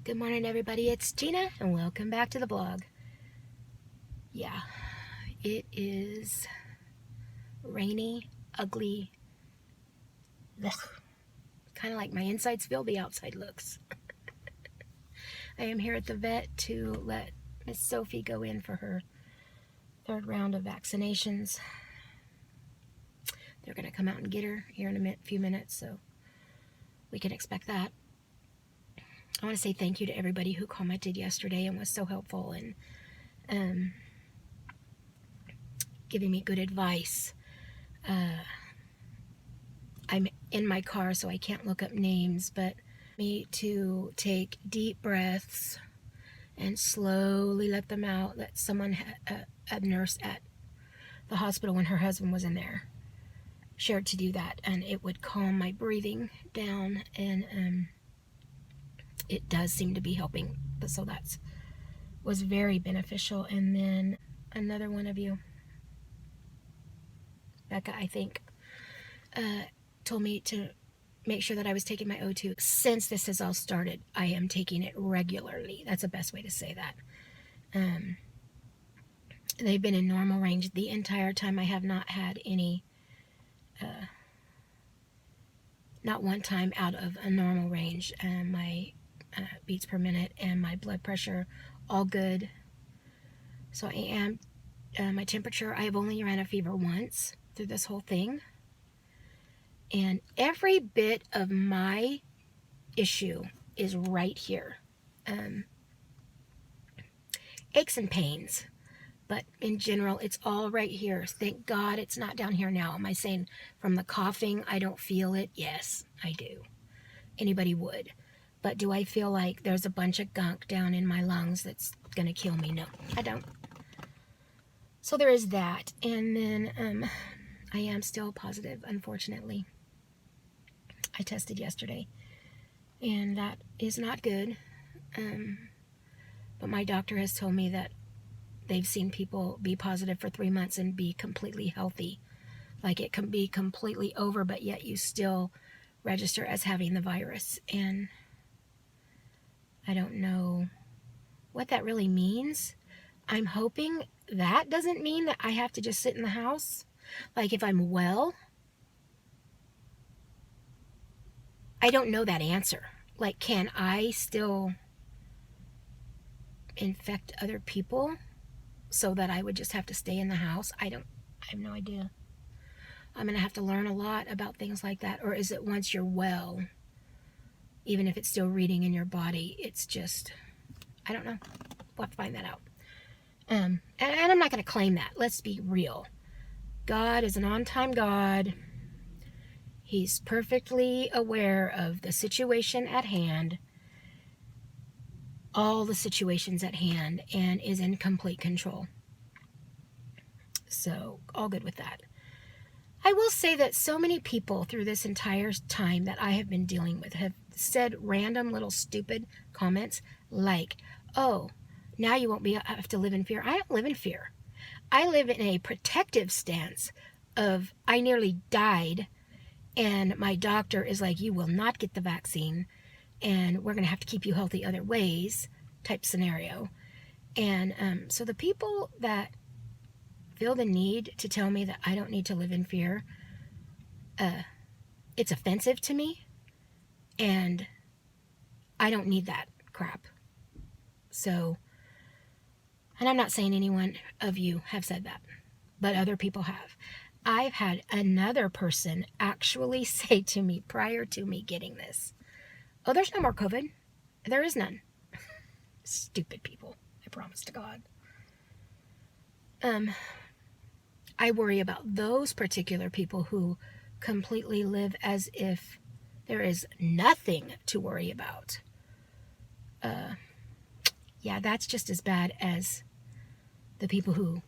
Good morning, everybody. It's Gina, and welcome back to the blog. Yeah, it is rainy, ugly, kind of like my insides feel the outside looks. I am here at the vet to let Miss Sophie go in for her third round of vaccinations. They're going to come out and get her here in a few minutes, so we can expect that. I want to say thank you to everybody who commented yesterday and was so helpful and giving me good advice. I'm in my car, so I can't look up names, but me to take deep breaths and slowly let them out. That someone, a nurse at the hospital when her husband was in there, shared to do that, and it would calm my breathing down, and it does seem to be helping. So that was very beneficial. And then another one of you, Becca, I think, told me to make sure that I was taking my O2. Since this has all started, I am taking it regularly. That's the best way to say that. They've been in normal range the entire time. I have not had any, not one time out of a normal range. My beats per minute and my blood pressure, all good. So I am, my temperature, I have only ran a fever once through this whole thing. And every bit of my issue is right here. Aches and pains. But in general, it's all right here. Thank God it's not down here now. Am I saying from the coughing, I don't feel it? Yes, I do. Anybody would. But do I feel like there's a bunch of gunk down in my lungs that's going to kill me? No, I don't. So there is that. And then I am still positive, unfortunately. I tested yesterday, and that is not good. But my doctor has told me that they've seen people be positive for 3 months and be completely healthy. Like it can be completely over, but yet you still register as having the virus. And I don't know what that really means. I'm hoping that doesn't mean that I have to just sit in the house. Like if I'm well, I don't know that answer. Like, can I still infect other people so that I would just have to stay in the house? I have no idea. I'm going to have to learn a lot about things like that. Or is it once you're well, even if it's still reading in your body, it's just, I don't know. We'll have to find that out. And I'm not going to claim that. Let's be real. God is an on-time God. He's perfectly aware of the situation at hand, all the situations at hand, and is in complete control. So, all good with that. I will say that so many people through this entire time that I have been dealing with have said random little stupid comments like, oh, now you won't have to live in fear. I don't live in fear. I live in a protective stance of I nearly died, and my doctor is like, you will not get the vaccine, and we're going to have to keep you healthy other ways type scenario. And so the people that feel the need to tell me that I don't need to live in fear, it's offensive to me, and I don't need that crap. So, and I'm not saying any one of you have said that, but other people have. I've had another person actually say to me prior to me getting this, oh, there's no more COVID. There is none. Stupid people, I promise to God. I worry about those particular people who completely live as if there is nothing to worry about. Yeah, that's just as bad as the people who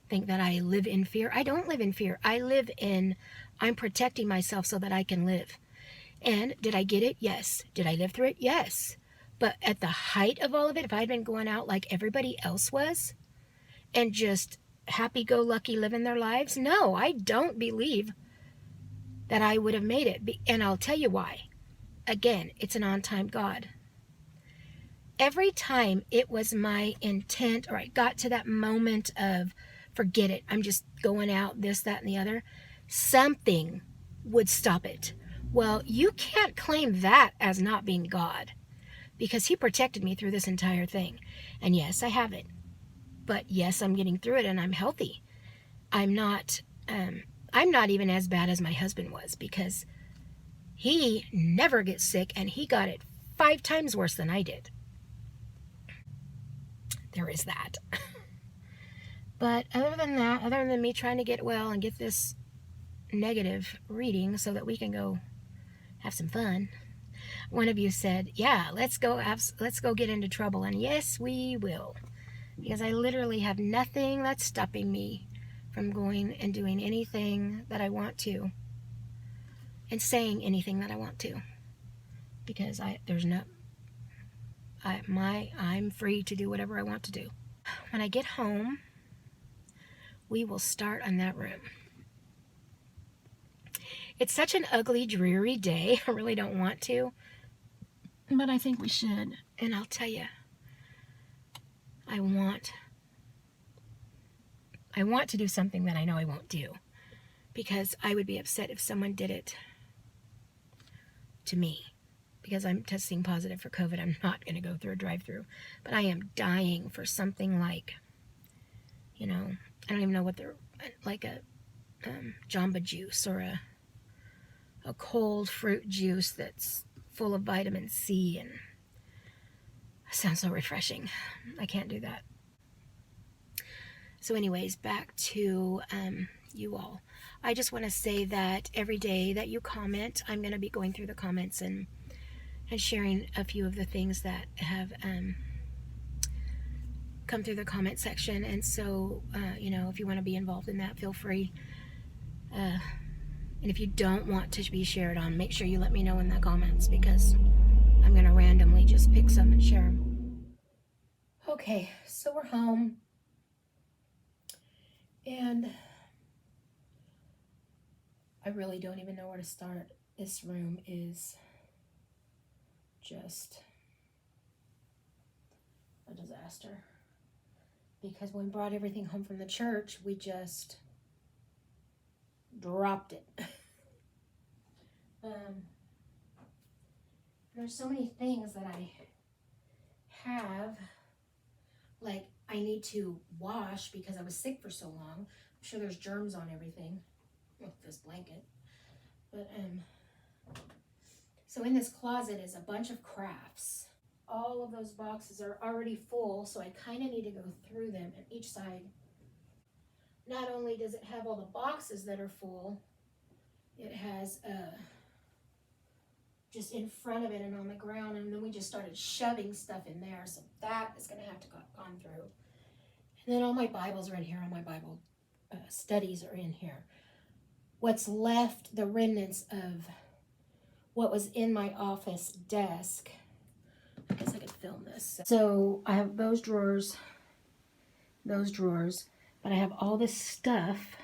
think that I live in fear. I don't live in fear. I'm protecting myself so that I can live. And did I get it? Yes. Did I live through it? Yes. But at the height of all of it, if I had been going out like everybody else was and just happy-go-lucky living their lives, no, I don't believe that I would have made it. And I'll tell you why. Again, it's an on-time God. every time it was my intent, or I got to that moment of, forget it, I'm just going out, this, that, and the other, something would stop it. Well, you can't claim that as not being God, because he protected me through this entire thing. And yes, I have it. But yes, I'm getting through it and I'm healthy. I'm not even as bad as my husband was, because he never gets sick and he got it 5 times worse than I did. There is that. But other than that, other than me trying to get well and get this negative reading so that we can go have some fun, one of you said, yeah, let's go get into trouble. And yes, we will. Because I literally have nothing that's stopping me from going and doing anything that I want to and saying anything that I want to. Because I'm free to do whatever I want to do. When I get home, we will start on that room. It's such an ugly, dreary day. I really don't want to, but I think we should. And I'll tell you, I want to do something that I know I won't do, because I would be upset if someone did it to me. Because I'm testing positive for COVID, I'm not going to go through a drive-through. But I am dying for something like, I don't even know what they're, like a Jamba Juice, or a cold fruit juice that's full of vitamin C, and it sounds so refreshing. I can't do that. So anyways, back to you all. I just want to say that every day that you comment, I'm going to be going through the comments and sharing a few of the things that have come through the comment section. And so, if you want to be involved in that, feel free. And if you don't want to be shared on, make sure you let me know in the comments, because I'm going to randomly just pick some and share them. Okay, so we're home. And I really don't even know where to start. This room is just a disaster, because when we brought everything home from the church, we just dropped it. There's so many things that I have, like I need to wash because I was sick for so long. I'm sure there's germs on everything with this blanket. But so in this closet is a bunch of crafts. All of those boxes are already full, so I kind of need to go through them on each side. Not only does it have all the boxes that are full, it has just in front of it and on the ground, and then we just started shoving stuff in there, so that is going to have to gone through. And then all my Bibles are in here, all my Bible studies are in here. What's left, the remnants of what was in my office desk. I guess I could film this. So I have those drawers, but I have all this stuff,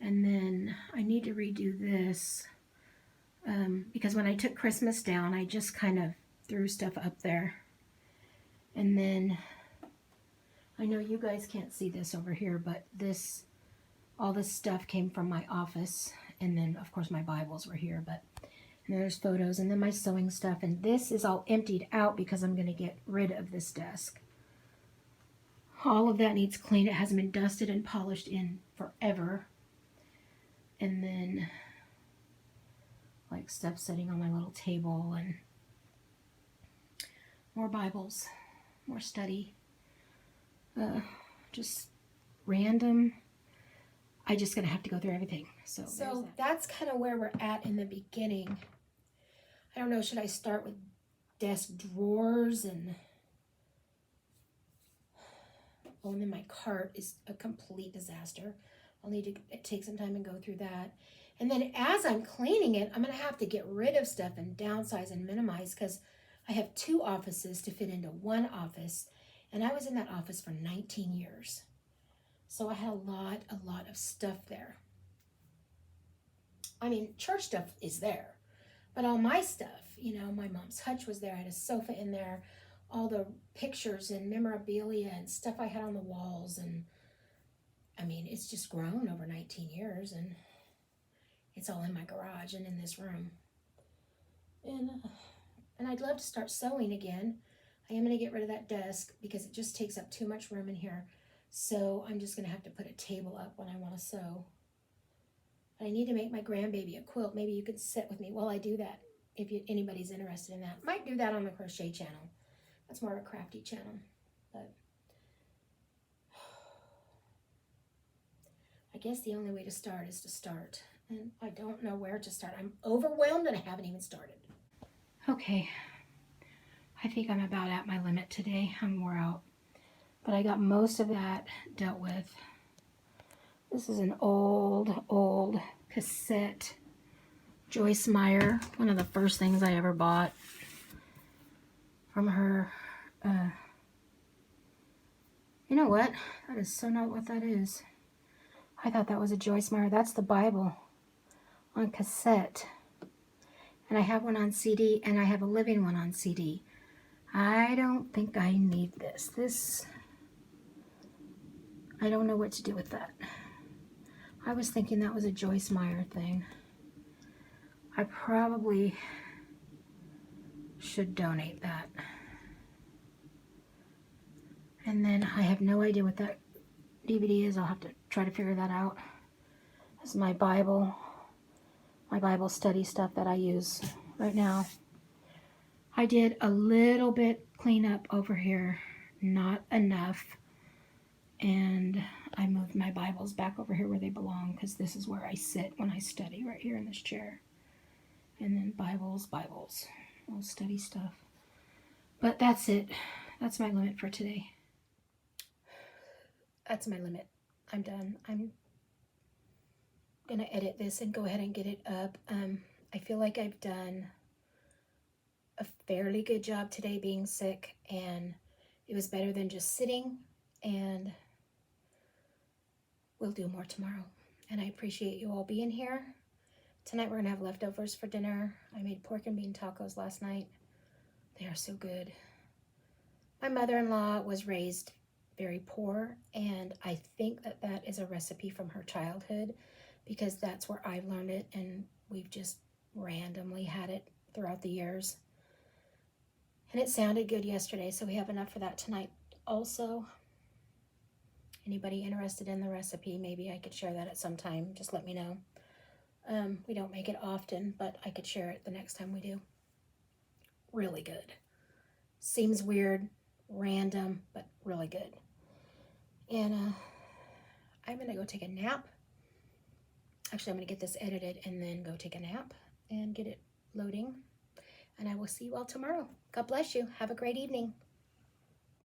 and then I need to redo this, because when I took Christmas down, I just kind of threw stuff up there. And then, I know you guys can't see this over here, but all this stuff came from my office, and then of course my Bibles were here, but and there's photos, and then my sewing stuff, and this is all emptied out because I'm going to get rid of this desk. All of that needs cleaned. It hasn't been dusted and polished in forever. And then like stuff sitting on my little table, and more Bibles, more study, just random. I just gonna have to go through everything. So that's kind of where we're at in the beginning. I don't know, should I start with desk drawers and then my cart is a complete disaster. I'll need to take some time and go through that. And then as I'm cleaning it, I'm going to have to get rid of stuff and downsize and minimize, because I have 2 offices to fit into 1 office. And I was in that office for 19 years. So I had a lot of stuff there. I mean, church stuff is there. But all my stuff, my mom's hutch was there. I had a sofa in there. all the pictures and memorabilia and stuff I had on the walls. And I mean, it's just grown over 19 years, and it's all in my garage and in this room. And I'd love to start sewing again. I am going to get rid of that desk because it just takes up too much room in here. So I'm just going to have to put a table up when I want to sew. But I need to make my grandbaby a quilt. Maybe you could sit with me while I do that if anybody's interested in that. Might do that on the crochet channel. That's more of a crafty channel. But I guess the only way to start is to start. And I don't know where to start. I'm overwhelmed and I haven't even started. Okay, I think I'm about at my limit today. I'm wore out. But I got most of that dealt with. This is an old cassette. Joyce Meyer, one of the first things I ever bought from her. You know what? That is so not what that is. I thought that was a Joyce Meyer. That's the Bible on cassette. And I have one on CD, and I have a living one on CD. I don't think I need this. I don't know what to do with that. I was thinking that was a Joyce Meyer thing. I probably should donate that. And then I have no idea what that DVD is. I'll have to try to figure that out. This is my Bible study stuff that I use right now. I did a little bit cleanup over here, not enough. And I moved my Bibles back over here where they belong because this is where I sit when I study, right here in this chair. And then Bibles, all study stuff. But that's it. That's my limit for today. That's my limit. I'm done. I'm gonna edit this and go ahead and get it up. I feel like I've done a fairly good job today being sick, and it was better than just sitting, and we'll do more tomorrow. And I appreciate you all being here. Tonight we're gonna have leftovers for dinner. I made pork and bean tacos last night. They are so good. My mother-in-law was raised very poor, and I think that that is a recipe from her childhood because that's where I've learned it, and we've just randomly had it throughout the years. And it sounded good yesterday, so we have enough for that tonight also. Anybody interested in the recipe, maybe I could share that at some time. Just let me know. We don't make it often, but I could share it the next time we do. Really good. Seems weird, random, but really good. And I'm going to go take a nap. Actually, I'm going to get this edited and then go take a nap and get it loading. And I will see you all tomorrow. God bless you. Have a great evening.